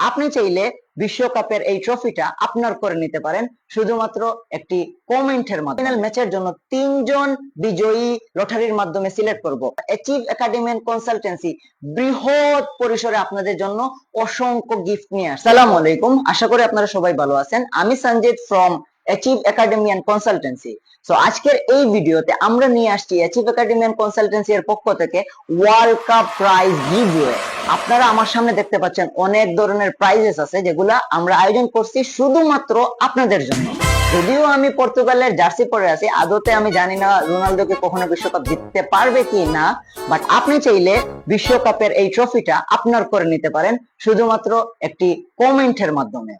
আপনি চাইলে বিশ্বকাপের এই ট্রফিটা আপনার করে নিতে পারেন শুধুমাত্র একটি কমেন্টের মাধ্যমে। ফাইনাল ম্যাচের জন্য তিনজন বিজয়ী লটারির মাধ্যমে সিলেক্ট করব। অ্যাচিভ একাডেমি এন্ড কনসালটেন্সি বৃহৎ পরিসরে আপনাদের জন্য অসংখ্য গিফট নিয়ে আসছে। আসসালামু আলাইকুম, আশা করি আপনারা সবাই ভালো আছেন। আমি Sanjit from achieve academy and consultancy. So আজকের এই ভিডিওতে আমরা নিয়ে আসছি অ্যাচিভ একাডেমি এন্ড কনসালটেন্সি এর পক্ষ থেকে ওয়ার্ল্ড কাপ প্রাইজ গিভওয়ে। আপনারা আমার সামনে দেখতে পাচ্ছেন অনেক ধরনের প্রাইজেস আছে যেগুলা আমরা আয়োজন করছি শুধুমাত্র আপনাদের জন্য। যদিও আমি পর্তুগালের জার্সি পরে আছি, আদতে আমি জানি না রোনালদোকে কখনো বিশ্বকাপ জিততে পারবে কি না, বাট আপনি চাইলে বিশ্বকাপের এই ট্রফিটা আপনার করে নিতে পারেন শুধুমাত্র একটি কমেন্টের মাধ্যমে।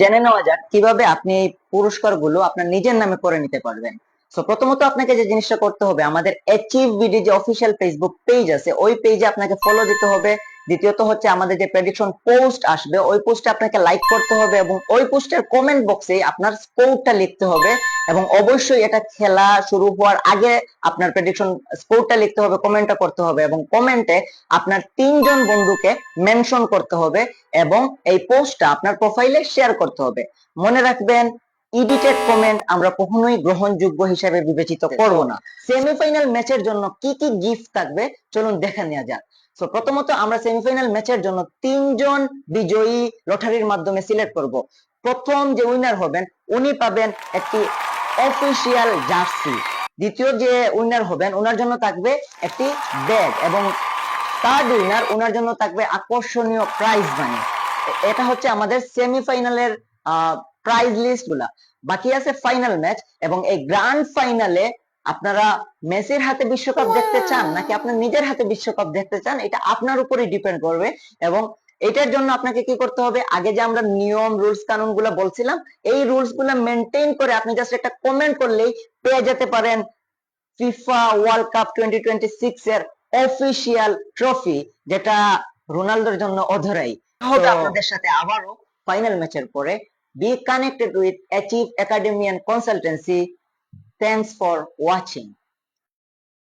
জেনে নেওয়া যাক কিভাবে আপনি এই পুরস্কারগুলো আপনার নিজের নামে করে নিতে পারবেন। সো প্রথমত আপনাকে যে জিনিসটা করতে হবে, আমাদের অ্যাচিভ বিডি যে অফিসিয়াল ফেসবুক পেজ আছে ওই পেজে আপনাকে ফলো দিতে হবে। দ্বিতীয়ত হচ্ছে আমাদের যে প্রেডিকশন পোস্ট আসবে ওই পোস্টে আপনাকে লাইক করতে হবে এবং ওই পোস্টের কমেন্ট বক্সে আপনার স্কোরটা লিখতে হবে এবং অবশ্যই এটা খেলা শুরু হওয়ার আগে আপনার প্রেডিকশন স্কোরটা লিখতে হবে, কমেন্টটা করতে হবে এবং কমেন্টে আপনার তিনজন বন্ধুকে মেনশন করতে হবে এবং এই পোস্টটা আপনার প্রোফাইলে শেয়ার করতে হবে। মনে রাখবেন, এডিটেড কমেন্ট আমরা কখনোই গ্রহণযোগ্য হিসেবে বিবেচিত করব না। সেমিফাইনাল ম্যাচের জন্য কি কি গিফট থাকবে চলুন দেখে নেওয়া যাক। সো প্রথমত আমরা সেমিফাইনাল ম্যাচের জন্য তিনজন বিজয়ী লটারির মাধ্যমে সিলেক্ট করব। প্রথম যে উইনার হবেন উনি পাবেন একটি অফিসিয়াল জার্সি। দ্বিতীয় যে উইনার হবেন ওনার জন্য থাকবে একটি ব্যাগ এবং থার্ড উইনার ওনার জন্য থাকবে আকর্ষণীয় প্রাইজ মানি। এটা হচ্ছে আমাদের সেমিফাইনালের প্রাইজ লিস্ট গুলা। বাকি আছে ফাইনাল ম্যাচ এবং এই গ্র্যান্ড ফাইনালে আপনারা মেসির হাতে বিশ্বকাপ দেখতে চান নাকি আপনার নিজের হাতে বিশ্বকাপ দেখতে চান, এটা আপনার উপরে ডিপেন্ড করবে। এবং এটার জন্য আপনাকে কি করতে হবে, আগে যে আমরা নিয়ম রুলস কানুন গুলা বলছিলাম এই রুলস গুলা মেনটেন করে আপনি জাস্ট একটা কমেন্ট করলেই পেয়ে যেতে পারেন ফিফা ওয়ার্ল্ড কাপ 2026 এর অফিসিয়াল ট্রফি, যেটা রোনালদোর জন্য অধরাই। হবে আপনাদের সাথে আবারও ফাইনাল ম্যাচের পরে। Be connected with Achieve Academy and Consultancy. Thanks for watching.